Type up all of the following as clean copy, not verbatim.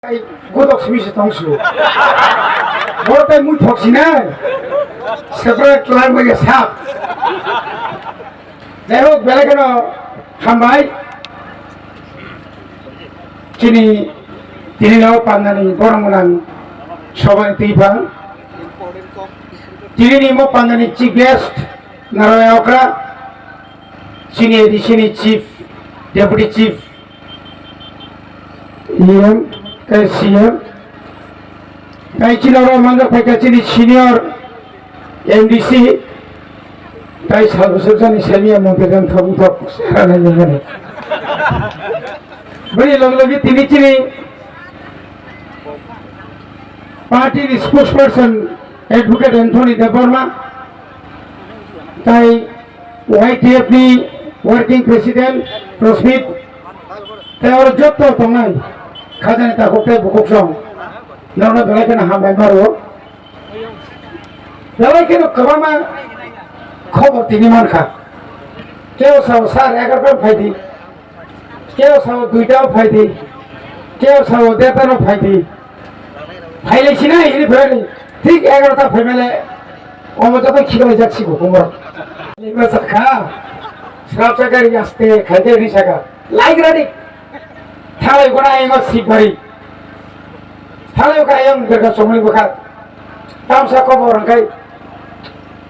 Godok smis tongsu. Bortai mu thoksina. Separate clan bagi sap. Lewat belakang hambai. Tini lau pandani borang menang sobat tiba. Tini ni mau pandani chief guest Naraya Okra. Sini di sini chief deputy chief. CM kai Cina mangga pakai cini senior MDC kai salbusani senior mungkin thabu thap sarana jangan beri lagi tini cini party spokesperson advocate Anthony Deborma kai YTFP working president Rosmith kai orang jodoh tongai খাজানি তা করতে বুকুক song নাওনা বেলাকে না হামবাই মারো বেলাকে না কবামা খবর তিনি মান খা কেউ সাও সার 11টাও ফাইদি কেউ সাও 2টাও ফাইদি কেউ সাও 1.5টাও ফাইদি ফাইলেছি না ইনি ফেলে ঠিক 11টা ফেমেলে অমজত খিলে যাচ্ছি বুকুমর লিবা সাখা সব জায়গায় আসতে খাইতে নি সাকা লাইক রাডি Thalai guna yang sip bari, thalai guna yang berkat somai bukan, tamsa kau orang kai,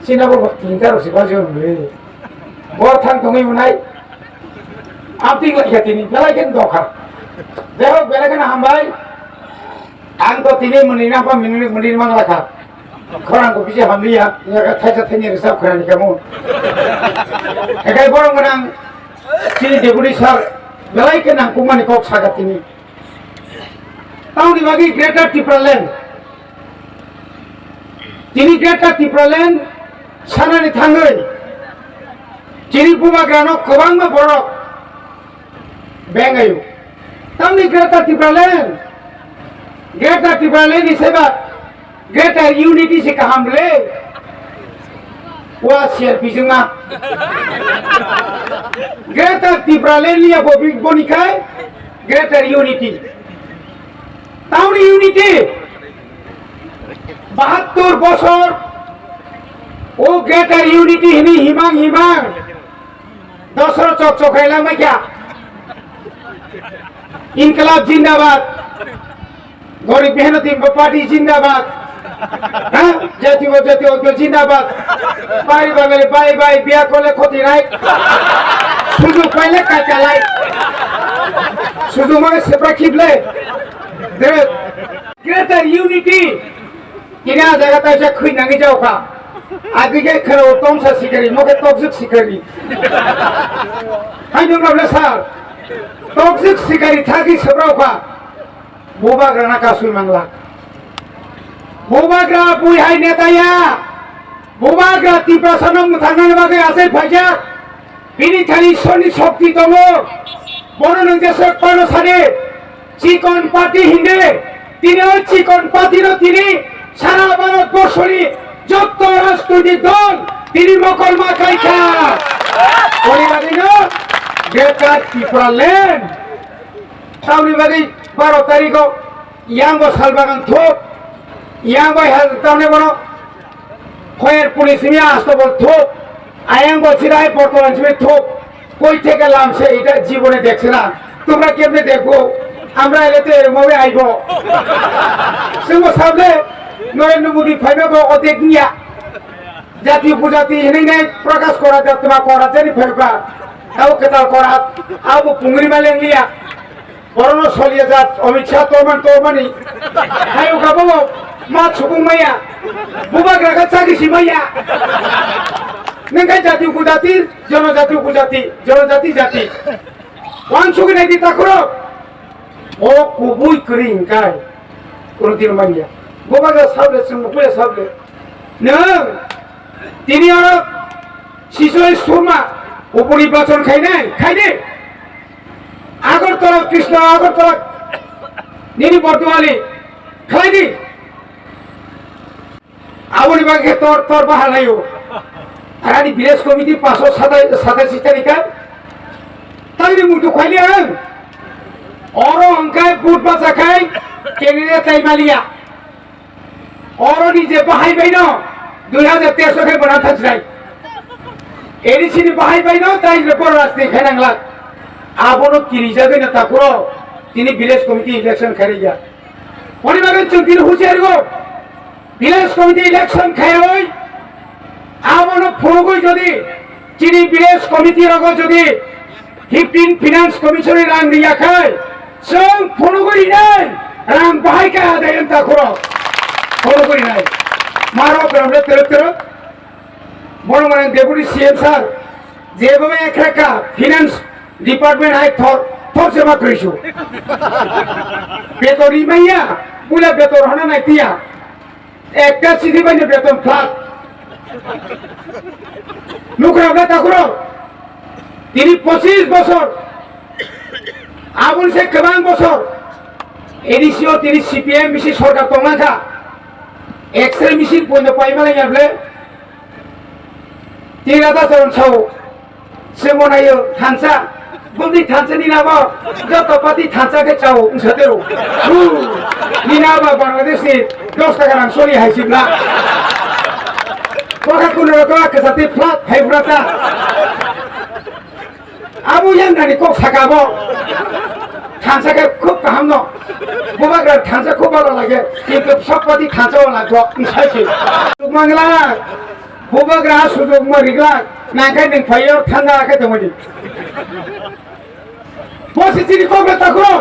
Cina buat tinggal si baju ni, Mwthangna tungi munai, amting lagi tini, belakan dokar, jawab belakan hambai, angkot tini menina apa menina manglaka, korang ko bisa hamliya, ya kata tanya resap korang kamu, kayak borong menang, Cina deputy sar. Belaikan aku mani kok sagat ini. Tahu di bagi Greater Twiprasarokno. Ini Greater Twiprasarokno sana ni thangai. Ciri Bubagrano kebang ma borok. Bengayu. Tahu di Greater Twiprasarokno. Greater Twiprasarokno ni sebab Greater Unity si kahamle. Wah siar pisungah. Greater Twiprasarokno liya bobik bonikai Greater Unity. Tahu Unity 72 বছর ও Greater Unity ini himang দশর চক চকাইলাম क्या ইনকলাব জিন্দাবাদ গরিব মেহনতি party জিন্দাবাদ হ্যাঁ জাতীয় ঐক্য জিন্দাবাদ বাই বাঙালি বাই বিয়া করলে ক্ষতি নাই সুযোগ পাইলে কাটা লাই সুযোগ মানে সেপরা খিবলে Greater Unity কিনা জায়গাতে এসে খুই নাঙ্গি যাও খা আগে খেলো তমসা শিকারি মুখে টক্সিক শিকারি হাই নংলাবলে স্যার টক্সিক শিকারি থাকি সেপরাও খা Bubagrano Kasuwi mangla Bubagrano bui hai netaya Bubagrano Twiprasarokno Mwthangna bagai asai pajak ini kali soni shokti tongo bono nang desok pano sane chikon party hinde tini o chikon party ro tini sara bharat borsori jotto rajnoitik dol tini mokol Achaikha poribaadino Greater Twiprasarokno tauni bagai 12 তারিখও ইয়াঙ্গ সালবাগান থোপ ইয়াঙ্গ তাহলে বড় খয়ের police মিয়া আসতো বল থোপ আয়াঙ্গ ছিরাই বর্তমান সময় থোপ কই থেকে লামছে এটা জীবনে দেখছে না তোমরা কেমনে দেখো আমরা এলে তো এরমভাবে আইব সিংহ সামনে নরেন্দ্র মোদী ফাইনাবো অধিক নিয়া জাতীয় উপজাতি এনে নাই প্রকাশ করা যা তোমার করা জানি ফেরবা তাও কেতাল করা আবু পুঙ্গরি মালেন লিয়া Borono solia zat Amit Shah tormani hayo kamu ma chukung maya Bubagrano cagi si maya nengkai jati upujati jati wansugin ai ditakuro o kubui kering kai kurutin maya Bubagrano sable semua sable neng tini orang sisoi surma upuri bacon খাই আগরতলা কৃষ্ণ আগরতলা নিনি বর্তমানে খাইনি আবরি বাগে তোর বাহালাইও আর আনি village committee 587 তারিখে তাইরে মুটু খাইলি Oro angkai put basakai kenine taimalia. Oro ni je bahai baino 2013 ke bana thachrai. Eri sini bahai baino tai report rasti khanangla. Abono kirija baino takuro tini village committee election khariya. Oni bagan chungtin husiargo village committee election khairoi. Abono phogoi jodi tini village committee rago jodi 15 finance commission rang dia khai. Song phogoi nai rang bahai ka adayan takuro. Phogoi nai. Maro pramle tero বড় মানে deputy CM sir যেভাবে Achaikha finance department I থর সেবা করিছো বেতন ইমাইয়া পুলা বেতন হনা নাই তিয়া একটা সিধি বাইনে বেতন flat নুকরাবলা তাকুরো তিনি 25 বছর আবুল শেখ কেবাং বছর এডিসিও তিনি সিপিএম মিশি সরকার তংলাখা এক্সরে মিশিন পয়না পাইমালাই যাবলে Tirada turun sau, semua ayo thansa, bukti thansa ni nama, jatuh pati thansa ke cau, unsateru, ni nama Bangladesh ni, 10 টাকা nang soli hai sibla, kau kuno kau kesati flat hai berata, abu yang dari kau sakabo, thansa ke খুব paham no, Bubagrano thansa খুব ভালো লাগে, কিন্তু সব pati thansa wala dua, unsai Mwthangna Bubagrano sujog marigla nangkai neng payo thanga ke temudi posisi di kau takuro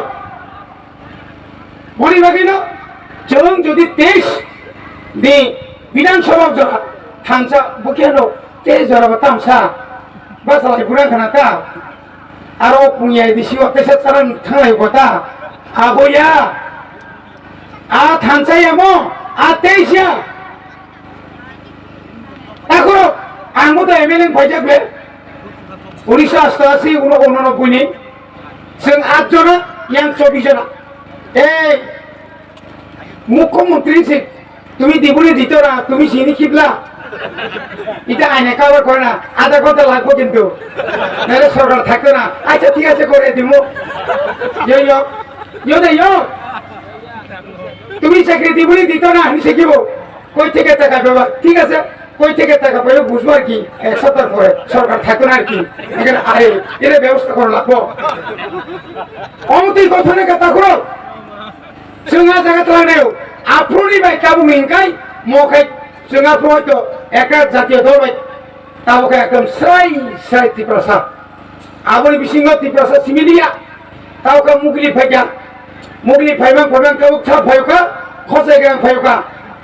moni bagino jong jodi 23 di bidan sabab jora thangsa bukiano te jora batamsa basala buran khanata aro punya di siwa tesa saran thangai kota aboya a thangsa yamo a teisya takuro anggo to MLA pajak be 1988 1989 ni sing 8 jona yang 24 jona মুখ্যমন্ত্রী সে তুমি দিবুনি দিত না তুমি সিনি কিবলা এটা আইনে cover করে না আধা ঘন্টা লাগবে কিন্তু নাহলে সরকার থাকতো না আচ্ছা ঠিক আছে করে দিমু তুমি চাকরি দিবুনি দিত না আমি শিখিব কই থেকে টাকা পাবা ঠিক আছে কই থেকে টাকা পাইলে বুঝবো আর কি 1 সপ্তাহ পরে সরকার থাকতো না আর কি এখানে আরে এর ব্যবস্থা করা লাগবো অমতি গঠনের কথা করো जोंहा जागा तलानेव आफ्रोनि बाय काबु मिंकाय मखाय जोंहा प्रयतो एका जातीय दल बाय ताबोखा एकदम स्राय तिप्रसार आबोनि बिसिङाव तिप्रसार सिमिलिया ताबोखा मुगली फाइमा फरबां काबु था फायका खसायगां फायका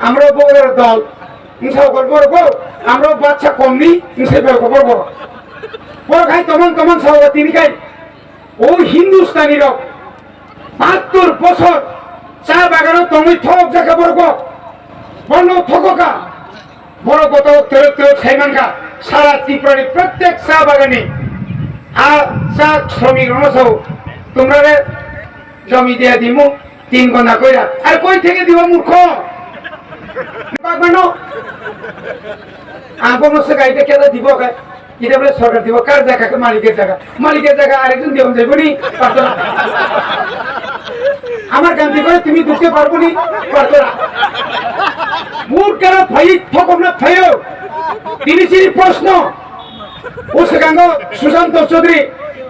आम्रो बगर दल इंसाव गरबरबो आम्रो बादशा कमनि इंसाय फायका बरबो बरखाय तमन सावगा तिनिखाय ओ हिंदुस्तानी रक 72 বছর চা বাগানো তুমি থক জায়গা বড় বন্য থকা বড় কত তেরো সাইমানকা সারা ত্রিপুরার প্রত্যেক চা বাগানে আর চা শ্রমিক রণসৌ তোমরা জমি দিয়া দিমু 3 গনা কইরা আর কই থেকে দিব মূর্খ বাগানো আপনসে গাইতে কেদা দিব কা এটা বলে সরকার দিব কার জায়গা মালিকের জায়গা আরেকজন দেব যাইবনি পারতো না আমার গান্ধী করে তুমি ঢুকতে পারবো নি পারতো না মূর্খের ভাই ঠকম না ভাইও তিনি সেই প্রশ্ন ওসগাঙ্গ সুশান্ত চৌধুরী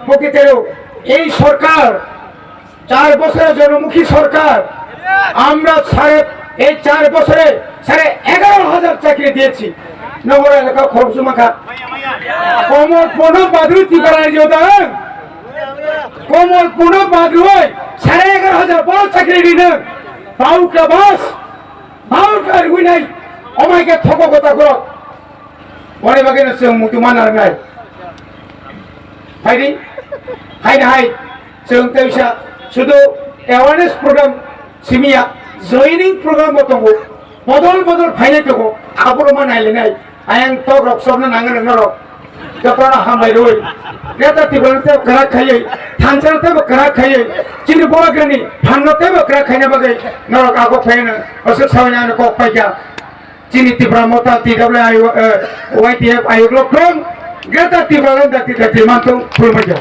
বকিতেও এই সরকার 4 বছরের জনমুখী সরকার আমরা এই 4 বছরে 11,500 চাকরি দিয়েছি নগর এলাকা খরচুমাখা কমল পনো বাদরু ত্রিপুরার যোদান কমল পনো বাদরু 11,500 বড় চাকরি দিন বাউকা বাস বাউকার গুইনাই অমাইকে ঠক কথা কর বড় বাগেন সে মুতুমান আর নাই ফাইনি হাই जों तेसा শুধু অ্যাওয়ারনেস প্রোগ্রাম সিমিয়া জয়েনিং প্রোগ্রাম বতঙ্গো বদল ফাইনাই তকো আবরমা নাইলে নাই আয়াং তক রকসমনা নাঙ্গন নরক যতনা হামলাই রই নেতা তিবনতে করা খাইয়ে থানসাতে করা খাইয়ে চিনি বড়গ্রানি ফান্নতে করা খাইনা বাগে নরক আগো ফাইনা অসে সাवनानो কক পাইকা চিনি তিব্রা মতা TWI YTF আয়োগ লক্ষ্য গ্রেতা তিব্রা দাতি মানতো ফুলমাইয়া